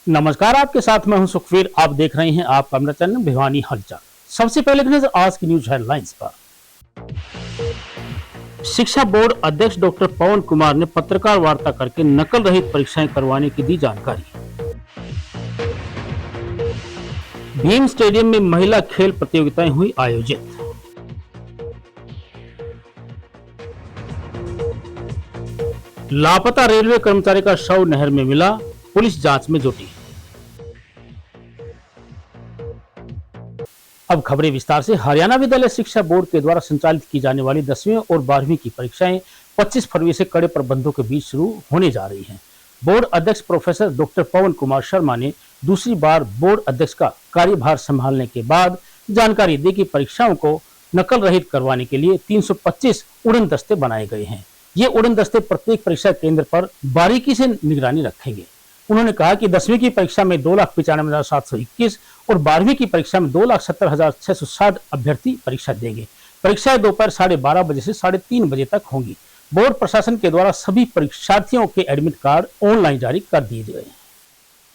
नमस्कार, आपके साथ मैं हूं सुखवीर। आप देख रहे हैं आपका अपना चैनल भिवानी हलचल। सबसे पहले एक नजर आज की न्यूज हेडलाइंस पर। शिक्षा बोर्ड अध्यक्ष डॉक्टर पवन कुमार ने पत्रकार वार्ता करके नकल रहित परीक्षाएं करवाने की दी जानकारी। भीम स्टेडियम में महिला खेल प्रतियोगिताएं हुई आयोजित। लापता रेलवे कर्मचारी का शव नहर में मिला, पुलिस जांच में जुटी। अब खबरें विस्तार से। हरियाणा विद्यालय शिक्षा बोर्ड के द्वारा संचालित की जाने वाली 10वीं और 12वीं की परीक्षाएं 25 फरवरी से कड़े प्रबंधों के बीच शुरू होने जा रही हैं। बोर्ड अध्यक्ष प्रोफेसर डॉक्टर पवन कुमार शर्मा ने दूसरी बार बोर्ड अध्यक्ष का कार्यभार संभालने के बाद जानकारी दी कि परीक्षाओं को नकल रहित करवाने के लिए 325 उड़न दस्ते बनाए गए हैं। ये उड़न दस्ते प्रत्येक परीक्षा केंद्र पर बारीकी से निगरानी रखेंगे। उन्होंने कहा कि 10वीं की परीक्षा में 2,95,721 और 12वीं की परीक्षा में 2,70,660 अभ्यर्थी परीक्षा देंगे। परीक्षाएं दोपहर 12:30 बजे से 3:30 बजे तक होंगी। बोर्ड प्रशासन के द्वारा सभी परीक्षार्थियों के एडमिट कार्ड ऑनलाइन जारी कर दिए गए हैं।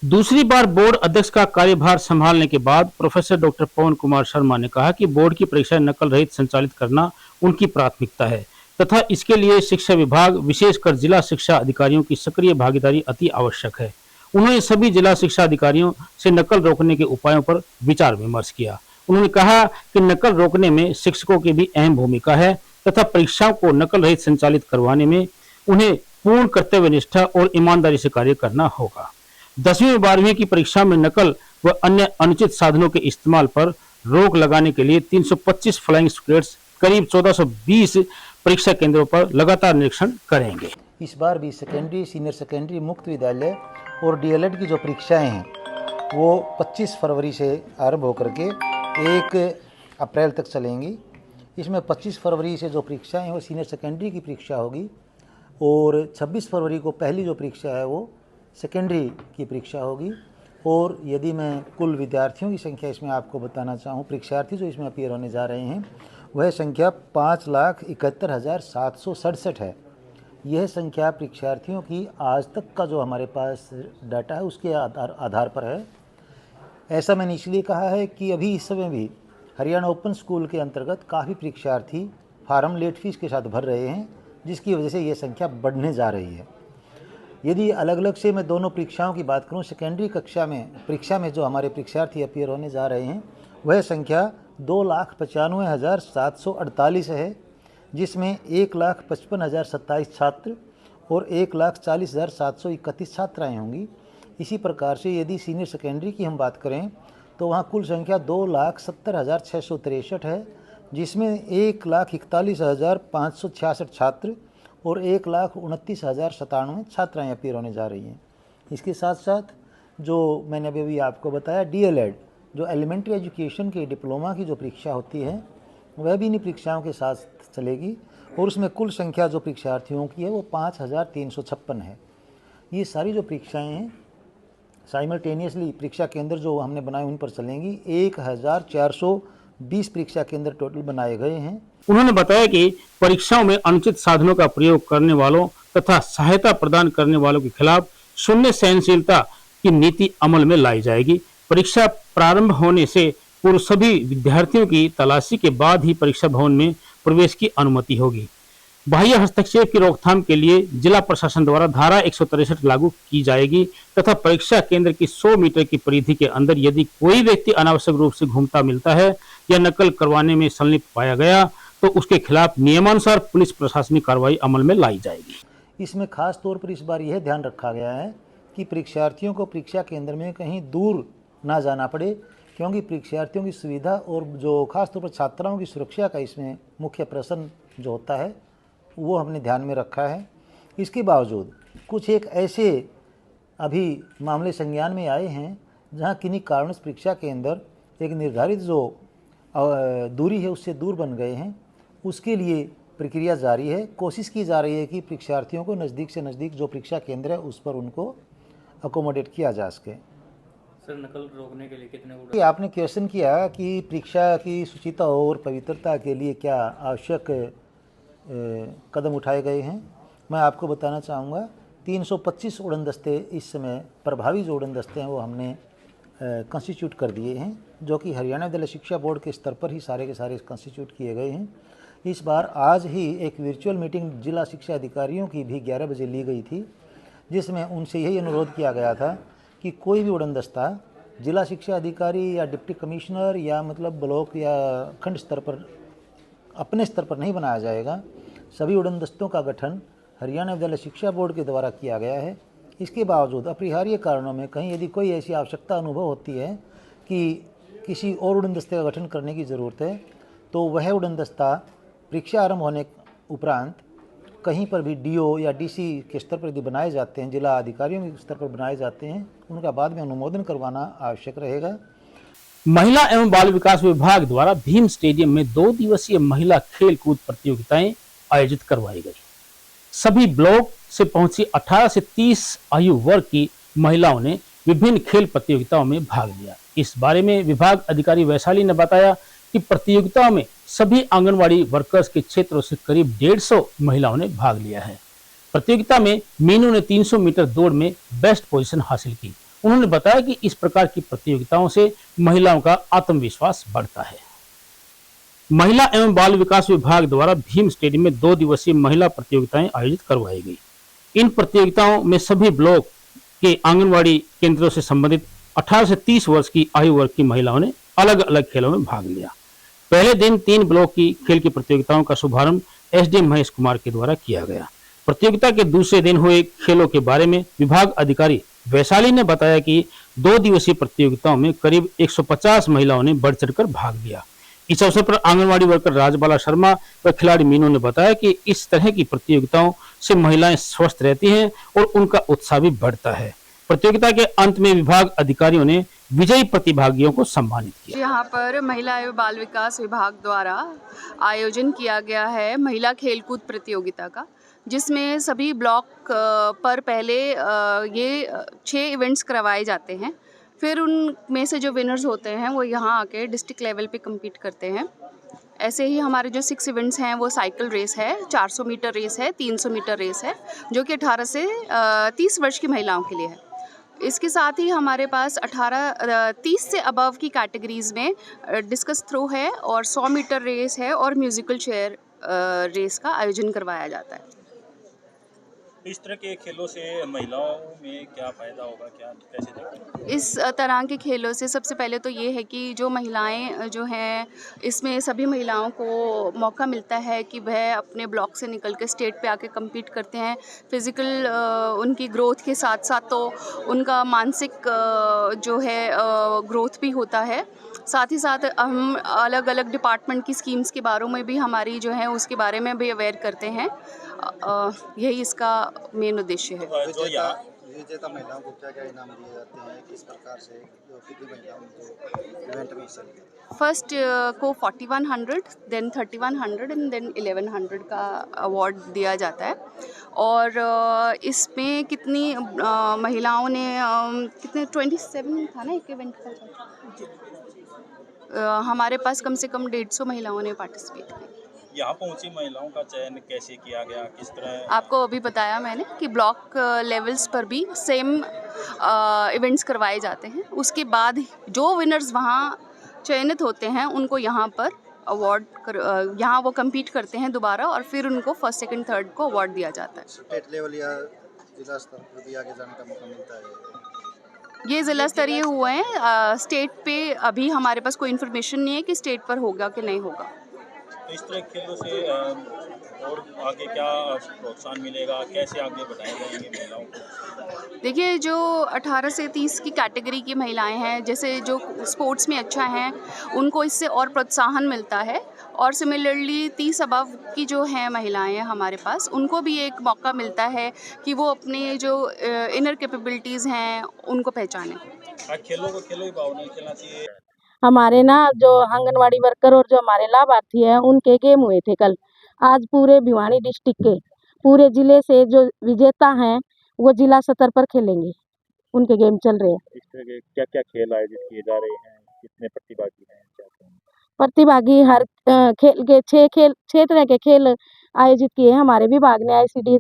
दूसरी बार बोर्ड अध्यक्ष का कार्यभार संभालने के बाद प्रोफेसर डॉक्टर पवन कुमार शर्मा ने कहा कि बोर्ड की परीक्षाएं नकल रहित संचालित करना उनकी प्राथमिकता है तथा इसके लिए शिक्षा विभाग विशेषकर जिला शिक्षा अधिकारियों की सक्रिय भागीदारी अति आवश्यक है। उन्होंने सभी जिला शिक्षा अधिकारियों से नकल रोकने के उपायों पर विचार विमर्श किया। उन्होंने कहा कि नकल रोकने में शिक्षकों की भी अहम भूमिका है तथा परीक्षाओं को नकल रहित संचालित करवाने में उन्हें पूर्ण कर्तव्य निष्ठा और ईमानदारी से कार्य करना होगा। 10वीं और 12वीं की परीक्षा में नकल व अन्य अनुचित साधनों के इस्तेमाल पर रोक लगाने के लिए 325 फ्लाइंग स्क्वाड्स करीब 1420 परीक्षा केंद्रों पर लगातार निरीक्षण करेंगे। इस बार भी सेकेंडरी, सीनियर सेकेंडरी, मुक्त विद्यालय और डीएलएड की जो परीक्षाएं हैं वो 25 फरवरी से आरंभ होकर के 1 अप्रैल तक चलेंगी। इसमें 25 फरवरी से जो परीक्षाएं हैं वो सीनियर सेकेंडरी की परीक्षा होगी और 26 फरवरी को पहली जो परीक्षा है वो सेकेंडरी की परीक्षा होगी। और यदि मैं कुल विद्यार्थियों की संख्या इसमें आपको बताना चाहूँ, परीक्षार्थी जो इसमें अपीयर होने जा रहे हैं वह संख्या 5,71,767 है। यह संख्या परीक्षार्थियों की आज तक का जो हमारे पास डाटा है उसके आधार पर है। ऐसा मैंने इसलिए कहा है कि अभी इस समय भी हरियाणा ओपन स्कूल के अंतर्गत काफ़ी परीक्षार्थी फार्म लेट फीस के साथ भर रहे हैं, जिसकी वजह से ये संख्या बढ़ने जा रही है। यदि अलग अलग से मैं दोनों परीक्षाओं की बात करूं, सेकेंडरी परीक्षा में जो हमारे परीक्षार्थी अपीयर होने जा रहे हैं वह संख्या 2,95,748 है, जिसमें 1,55,027 छात्र और 1,40,731 छात्राएँ होंगी। इसी प्रकार से यदि सीनियर सेकेंडरी की हम बात करें तो वहाँ कुल संख्या 2,70,663 है, जिसमें 1,41,566 छात्र और 1,29,097 छात्राएँ अपीयर होने जा रही हैं। इसके साथ साथ जो मैंने अभी आपको बताया डीएलएड, जो एलिमेंट्री एजुकेशन के डिप्लोमा की जो परीक्षा होती है वह भी इन्हीं परीक्षाओं के साथ चलेगी और उसमें कुल संख्या जो परीक्षार्थियों की है वो 5,356 है। ये सारी जो परीक्षाएं हैं साइमल्टेनियसली परीक्षा केंद्र जो हमने बनाए उन पर चलेंगी। 1,420 परीक्षा केंद्र टोटल बनाए गए हैं। उन्होंने बताया कि परीक्षाओं में अनुचित साधनों का प्रयोग करने वालों तथा सहायता प्रदान करने वालों के खिलाफ शून्य सहनशीलता की नीति अमल में लाई जाएगी। परीक्षा प्रारंभ होने से पूर्व सभी विद्यार्थियों की तलाशी के बाद ही परीक्षा भवन में प्रवेश की अनुमति होगी। बाह्य हस्तक्षेप की रोकथाम के लिए जिला प्रशासन द्वारा धारा 163 लागू की जाएगी तथा परीक्षा केंद्र की 100 मीटर की परिधि के अंदर यदि कोई व्यक्ति अनावश्यक रूप से घूमता मिलता है या नकल करवाने में संलिप्त पाया गया तो उसके खिलाफ नियमानुसार पुलिस प्रशासनिक कार्रवाई अमल में लाई जाएगी। इसमें खास तौर पर इस बार यह ध्यान रखा गया है कि परीक्षार्थियों को परीक्षा केंद्र में कहीं दूर ना जाना पड़े, क्योंकि परीक्षार्थियों की सुविधा और जो खास तौर पर छात्राओं की सुरक्षा का इसमें मुख्य प्रश्न जो होता है वो हमने ध्यान में रखा है। इसके बावजूद कुछ एक ऐसे अभी मामले संज्ञान में आए हैं जहां किन्हीं कारणों से परीक्षा के अंदर एक निर्धारित जो दूरी है उससे दूर बन गए हैं। उसके लिए प्रक्रिया जारी है। कोशिश की जा रही है कि परीक्षार्थियों को नज़दीक से नज़दीक जो परीक्षा केंद्र है उस पर उनको अकोमोडेट किया जा सके। सर, नकल रोकने के लिए कि आपने क्वेश्चन किया कि परीक्षा की शुचिता और पवित्रता के लिए क्या आवश्यक कदम उठाए गए हैं। मैं आपको बताना चाहूँगा 325 उड़न दस्ते इस समय प्रभावी जो उड़न दस्ते हैं वो हमने कंस्टिट्यूट कर दिए हैं, जो कि हरियाणा विद्यालय शिक्षा बोर्ड के स्तर पर ही सारे के सारे कंस्टिट्यूट किए गए हैं। इस बार आज ही एक वर्चुअल मीटिंग जिला शिक्षा अधिकारियों की भी 11 बजे ली गई थी, जिसमें उनसे यही अनुरोध किया गया था कि कोई भी उड़न दस्ता जिला शिक्षा अधिकारी या डिप्टी कमिश्नर या मतलब ब्लॉक या खंड स्तर पर अपने स्तर पर नहीं बनाया जाएगा। सभी उड़न दस्तों का गठन हरियाणा विद्यालय शिक्षा बोर्ड के द्वारा किया गया है। इसके बावजूद अपरिहार्य कारणों में कहीं यदि कोई ऐसी आवश्यकता अनुभव होती है कि किसी और उड़न दस्ते का गठन करने की ज़रूरत है, तो वह उड़न दस्ता परीक्षा आरंभ होने उपरांत कहीं पर भी डीओ या डीसी के स्तर पर यदि बनाए जाते हैं, जिला अधिकारियों के स्तर पर बनाए जाते हैं, उनका बाद में अनुमोदन करवाना आवश्यक रहेगा। महिला एवं बाल विकास विभाग द्वारा भीम स्टेडियम में 2 दिवसीय महिला खेल कूद प्रतियोगिताएं आयोजित करवाई गई। सभी ब्लॉक से पहुंची 18 से 30 आयु वर्ग की महिलाओं ने विभिन्न खेल प्रतियोगिताओं में भाग लिया। इस बारे में विभाग अधिकारी वैशाली ने बताया कि प्रतियोगिताओं में सभी आंगनवाड़ी वर्कर्स के क्षेत्रों से करीब 150 महिलाओं ने भाग लिया है। प्रतियोगिता में मीनू ने 300 मीटर दौड़ में बेस्ट पोजीशन हासिल की। उन्होंने बताया कि इस प्रकार की प्रतियोगिताओं से महिलाओं का आत्मविश्वास बढ़ता है। महिला एवं बाल विकास विभाग द्वारा भीम स्टेडियम में 2 दिवसीय महिला प्रतियोगिताएं आयोजित करवाई गई। इन प्रतियोगिताओं में सभी ब्लॉक के आंगनवाड़ी केंद्रों से संबंधित 18 से 30 वर्ष की आयु वर्ग की महिलाओं ने अलग अलग खेलों में भाग लिया। पहले दिन 3 ब्लॉक की खेल की प्रतियोगिताओं का शुभारंभ एसडीएम महेश कुमार के द्वारा किया गया। प्रतियोगिता के दूसरे दिन हुए खेलों के बारे में विभाग अधिकारी वैशाली ने बताया कि 2 दिवसीय प्रतियोगिताओं में करीब 150 महिलाओं ने बढ़ चढ़कर भाग लिया। इस अवसर पर आंगनवाड़ी वर्कर राजबाला शर्मा व खिलाड़ी मीनू ने बताया कि इस तरह की प्रतियोगिताओं से महिलाएं स्वस्थ रहती हैं और उनका उत्साह भी बढ़ता है। प्रतियोगिता के अंत में विभाग अधिकारियों ने विजयी प्रतिभागियों को सम्मानित किया। यहाँ पर महिला एवं बाल विकास विभाग द्वारा आयोजन किया गया है महिला खेलकूद प्रतियोगिता का, जिसमें सभी ब्लॉक पर पहले ये 6 इवेंट्स करवाए जाते हैं। फिर उनमें से जो विनर्स होते हैं वो यहाँ आके डिस्ट्रिक्ट लेवल पे compete करते हैं। ऐसे ही हमारे जो 6 इवेंट्स हैं वो साइकिल रेस है, 400 मीटर रेस है, 300 मीटर रेस है, जो कि 18 से 30 वर्ष की महिलाओं के लिए है। इसके साथ ही हमारे पास 30 से अबव की कैटेगरीज़ में डिस्कस थ्रो है और 100 मीटर रेस है और म्यूज़िकल चेयर रेस का आयोजन करवाया जाता है। इस तरह के खेलों से महिलाओं में क्या फ़ायदा होगा, क्या कैसे देखते हैं? इस तरह के खेलों से सबसे पहले तो ये है कि जो महिलाएं जो हैं, इसमें सभी महिलाओं को मौका मिलता है कि वह अपने ब्लॉक से निकल के स्टेट पे आके compete करते हैं। फिज़िकल उनकी ग्रोथ के साथ साथ तो उनका मानसिक जो है ग्रोथ भी होता है। साथ ही साथ हम अलग अलग डिपार्टमेंट की स्कीम्स के बारे में भी हमारी जो है उसके बारे में भी अवेयर करते हैं। यही इसका मेन उद्देश्य है। जो यहाँ विजेता महिलाओं को क्या क्या इनाम दिए जाते हैं, किस प्रकार से, कितनी महिलाओं को इवेंट में हिस्सा लिया? फर्स्ट को 4100, देन 3100 एंड देन 1100 का अवार्ड दिया जाता है। और इसमें कितनी महिलाओं ने कितने 27 था ना एक इवेंट का, हमारे पास कम से कम 150 महिलाओं ने पार्टिसिपेट किया। यहाँ पहुँची महिलाओं का चयन कैसे किया गया, किस तरह? आपको अभी बताया मैंने कि ब्लॉक लेवल्स पर भी सेम इवेंट्स करवाए जाते हैं। उसके बाद जो विनर्स वहाँ चयनित होते हैं उनको यहाँ पर यहाँ वो compete करते हैं दोबारा और फिर उनको फर्स्ट सेकंड थर्ड को अवार्ड दिया जाता है। स्टेट लेवल या जिला स्तर पर भी आगे जाने का मौका मिलता है? ये ज़िला स्तरीय हुए हैं। स्टेट पे अभी हमारे पास कोई इन्फॉर्मेशन नहीं है कि स्टेट पर होगा कि नहीं होगा। तो इस तरह खेलों से और आगे क्या प्रोत्साहन मिलेगा, कैसे आगे बढ़ाए जाएंगे महिलाओं को? देखिए, जो 18 से 30 की कैटेगरी की महिलाएं हैं, जैसे जो स्पोर्ट्स में अच्छा हैं, उनको इससे और प्रोत्साहन मिलता है। और सिमिलरली 30 अबव की जो हैं महिलाएं हैं हमारे पास, उनको भी एक मौका मिलता है कि वो अपने जो इनर कैपेबिलिटीज़ हैं उनको पहचानें। खेलों को खेलों की भावना में खेलना चाहिए। हमारे ना जो आंगनवाड़ी वर्कर और जो हमारे लाभार्थी हैं उनके गेम हुए थे कल। आज पूरे भिवानी डिस्ट्रिक्ट के पूरे ज़िले से जो विजेता हैं वो जिला स्तर पर खेलेंगे, उनके गेम चल रहे हैं। इस तरह के क्या क्या खेल आयोजित किए जा रहे हैं, कितने प्रतिभागी हैं, क्या क्या? प्रतिभागी हर खेल के 6 तरह के खेल आयोजित किए हैं हमारे विभाग ने, ICD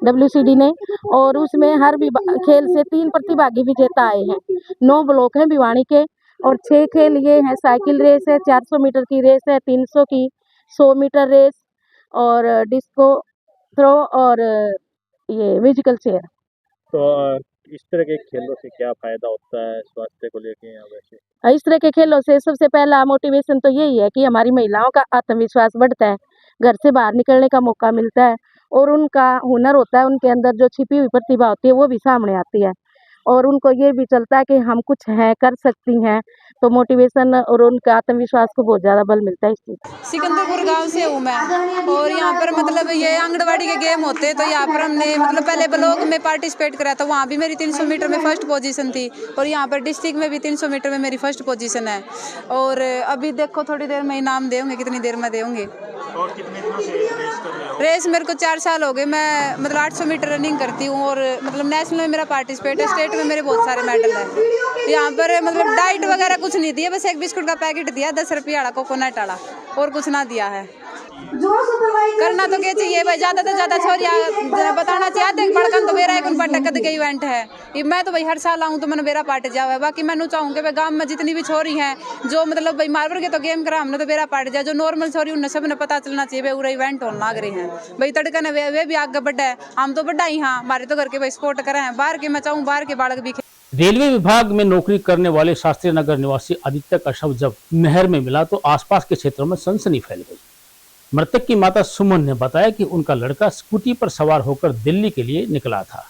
WCD ने। और उसमें हर खेल से 3 प्रतिभागी विजेता आए हैं। 9 ब्लॉक हैं भिवानी के और 6 खेल ये हैं। साइकिल रेस है, 400 मीटर की रेस है, 300 की, 100 मीटर रेस और डिस्को थ्रो और ये म्यूजिकल चेयर। तो इस तरह के खेलों से क्या फायदा होता है स्वास्थ्य को लेके या वैसे? इस तरह के खेलों से सबसे पहला मोटिवेशन तो यही है कि हमारी महिलाओं का आत्मविश्वास बढ़ता है, घर से बाहर निकलने का मौका मिलता है और उनका हुनर होता है, उनके अंदर जो छिपी हुई प्रतिभा होती है वो भी सामने आती है और उनको ये भी चलता है कि हम कुछ हैं, कर सकती हैं। तो मोटिवेशन और उनका आत्मविश्वास को बहुत ज़्यादा बल मिलता है इस चीज़। सिकंदरपुर गांव से हूँ मैं और यहाँ पर मतलब ये आंगनवाड़ी के गेम होते हैं, तो यहाँ पर हमने मतलब पहले ब्लॉक में पार्टिसिपेट करा था, वहाँ भी मेरी 300 मीटर में फर्स्ट पोजीशन थी और यहाँ पर डिस्ट्रिक्ट में भी 300 मीटर में मेरी फर्स्ट पोजीशन है। और अभी देखो थोड़ी देर में इनाम देंगे, कितनी देर में देंगे। और कितने दिनों से रेस कर रहे हो? रेस मेरे को 4 साल हो गए। मैं मतलब 800 मीटर रनिंग करती हूँ और मतलब नेशनल में मेरा पार्टिसिपेट है, स्टेट में मेरे बहुत सारे मेडल हैं। यहाँ पर मतलब डाइट वगैरह कुछ नहीं दिया, बस एक बिस्कुट का पैकेट दिया 10 रुपये वाला, कोकोनट वाला, और कुछ ना दिया है। करना तो क्या चाहिए भाई, ज़्यादा से ज़्यादा छोरिया बताना चाहिए बड़कन तो मेरा एक टक्कर के इवेंट है। मैं तो भाई हर साल आऊँ तो मैंने मेरा पार्ट जाओ है। बाकी मैं चाहूँ कि भाई गाँव में जितनी भी छोरी हैं जो मतलब भाई मारवर के तो गेम करा हमने तो मेरा पार्ट जाए, जो नॉर्मल छोरी उन्हें सब ने पता चलना चाहिए भाई पूरा इवेंट होने लग रहे हैं भाई। तड़का ने वे भी आगे बढ़ा है, हम तो बढ़ा ही। हाँ, हमारे तो घर के भाई सपोर्ट करें हैं, बाहर के मैं चाहूँ बाहर के बालक भी। रेलवे विभाग में नौकरी करने वाले शास्त्री नगर निवासी आदित्य का शव जब नहर में मिला तो आसपास के क्षेत्रों में सनसनी फैल गई। मृतक की माता सुमन ने बताया कि उनका लड़का स्कूटी पर सवार होकर दिल्ली के लिए निकला था।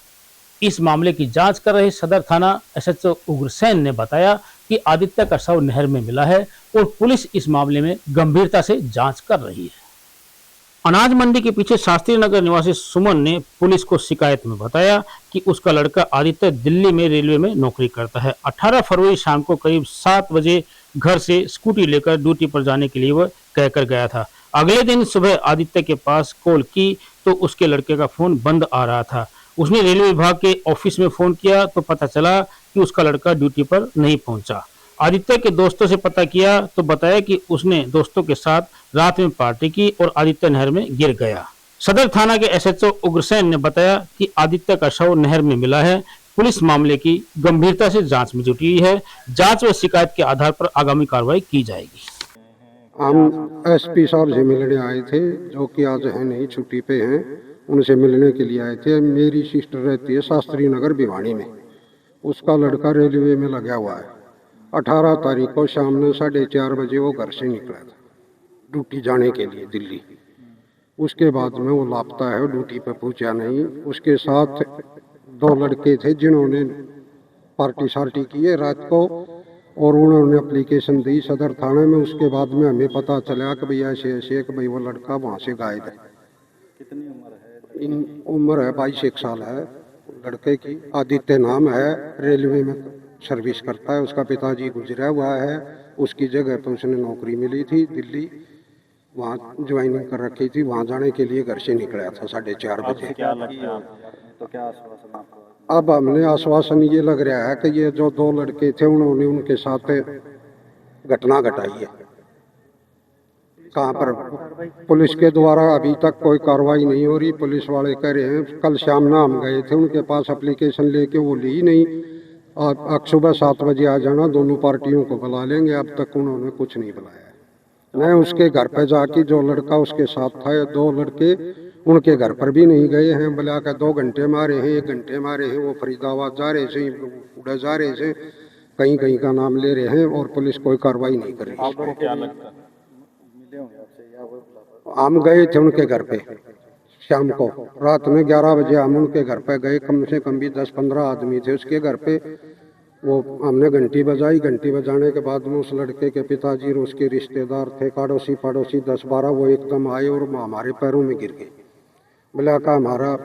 इस मामले की जांच कर रहे सदर थाना SHO उग्रसेन ने बताया कि आदित्य का शव नहर में मिला है और पुलिस इस मामले में गंभीरता से जांच कर रही है। अनाज मंडी के पीछे शास्त्री नगर निवासी सुमन ने पुलिस को शिकायत में बताया कि उसका लड़का आदित्य दिल्ली में रेलवे में नौकरी करता है। 18 फरवरी शाम को करीब 7 बजे घर से स्कूटी लेकर ड्यूटी पर जाने के लिए वह कहकर गया था। अगले दिन सुबह आदित्य के पास कॉल की तो उसके लड़के का फोन बंद आ रहा था। उसने रेलवे विभाग के ऑफिस में फोन किया तो पता चला कि उसका लड़का ड्यूटी पर नहीं पहुंचा। आदित्य के दोस्तों से पता किया तो बताया कि उसने दोस्तों के साथ रात में पार्टी की और आदित्य नहर में गिर गया। सदर थाना के SHO उग्रसेन ने बताया कि आदित्य का शव नहर में मिला है। पुलिस मामले की गंभीरता से जांच में जुटी हुई है। जांच व शिकायत के आधार पर आगामी कार्रवाई की जाएगी। हम SP साहब से मिलने आए थे, जो कि आज है नहीं, छुट्टी पे हैं। उनसे मिलने के लिए आए थे। मेरी सिस्टर रहती है शास्त्री नगर भिवानी में, उसका लड़का रेलवे में लगा हुआ है। 18 तारीख को शाम में 4:30 बजे वो घर से निकला था ड्यूटी जाने के लिए दिल्ली। उसके बाद में वो लापता है, ड्यूटी पे पहुंचा नहीं। उसके साथ 2 लड़के थे जिन्होंने पार्टी सार्टी की है रात को और उन्होंने एप्लीकेशन दी सदर थाने में। उसके बाद में हमें पता चला कि भाई ऐसे ऐसे कि भाई वो लड़का वहाँ से गायब है। कितनी उम्र है? उम्र है 22 साल है लड़के की। आदित्य नाम है, रेलवे में सर्विस करता है। उसका पिताजी गुजरा हुआ है। उसकी जगह पर उसने नौकरी मिली थी दिल्ली, वहाँ ज्वाइनिंग कर रखी थी। वहाँ जाने के लिए घर से निकला था 4:30 बजे। क्या लगता है तो क्या आश्वासन आपको? अब हमने आश्वासन ये लग रहा है कि ये जो 2 लड़के थे उन्होंने उनके साथ घटना घटाई है। कहाँ पर पुलिस के द्वारा अभी तक कोई कार्रवाई नहीं हो रही। पुलिस वाले कह रहे हैं कल शाम ना हम गए थे उनके पास एप्लीकेशन लेके, वो ली नहीं। और सुबह 7 बजे आ जाना, दोनों पार्टियों को बुला लेंगे। अब तक उन्होंने कुछ नहीं बुलाया। मैं उसके घर पे जाके, जो लड़का उसके साथ था, 2 लड़के उनके घर पर भी नहीं गए हैं। बुला कर 2 घंटे मारे हैं, 1 घंटे मारे हैं। वो फरीदाबाद जा रहे थे, उड़े जा रहे थे, कहीं कहीं का नाम ले रहे हैं और पुलिस कोई कार्रवाई नहीं कर रही। आपको क्या लगता है? मिले होंगे आपसे या वो? हम गए थे उनके घर पे शाम को, रात में 11 बजे हम उनके घर पे गए। कम से कम भी 10-15 आदमी थे उसके घर पे। वो हमने घंटी बजाई। घंटी बजाने के बाद में उस लड़के के पिताजी और उसके रिश्तेदार थे, पड़ोसी 10-12, वो एकदम आए और हमारे पैरों में गिर गए। बोला का हमारा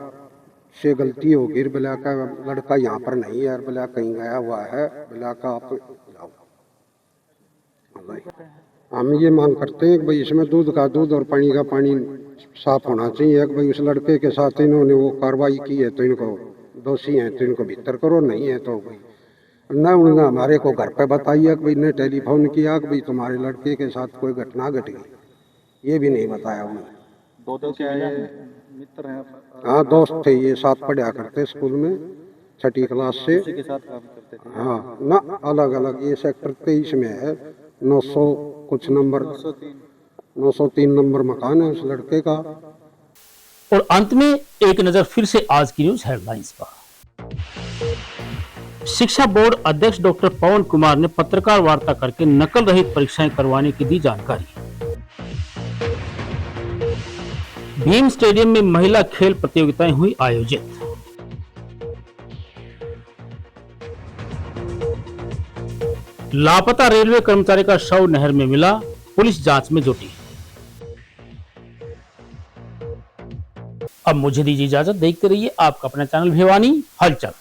से गलती हो गई, बोला का लड़का यहाँ पर नहीं है, बोला कहीं गया हुआ है, बोला का आप जाओ। हम ये मांग करते हैं कि भाई इसमें दूध का दूध और पानी का पानी साफ होना चाहिए। कि भाई उस लड़के के साथ इन्होंने वो कार्रवाई की है तो इनको दोषी हैं तो इनको भीतर करो, नहीं है तो भाई न उन्होंने हमारे को घर पे बताइए कि भाई ने टेलीफोन किया कि भाई तुम्हारे लड़के के साथ कोई घटना घट गई, ये भी नहीं बताया उन्होंने। दो क्या ये मित्र हैं हाँ दोस्त थे, ये साथ पढ़ा करते स्कूल में 6ठी क्लास से। के साथ काम करते थे? हाँ ना, अलग अलग। ये सेक्टर 23 में है, 900 कुछ नंबर, 903 नंबर मकान है उस लड़के का। और अंत में एक नजर फिर से आज की न्यूज हेडलाइंस पर। शिक्षा बोर्ड अध्यक्ष डॉक्टर पवन कुमार ने पत्रकार वार्ता करके नकल रहित परीक्षाएं करवाने की दी जानकारी। भीम स्टेडियम में महिला खेल प्रतियोगिताएं हुई आयोजित। लापता रेलवे कर्मचारी का शव नहर में मिला, पुलिस जांच में जुटी। अब मुझे दीजिए इजाजत, देखते रहिए आपका अपना चैनल भिवानी हलचल।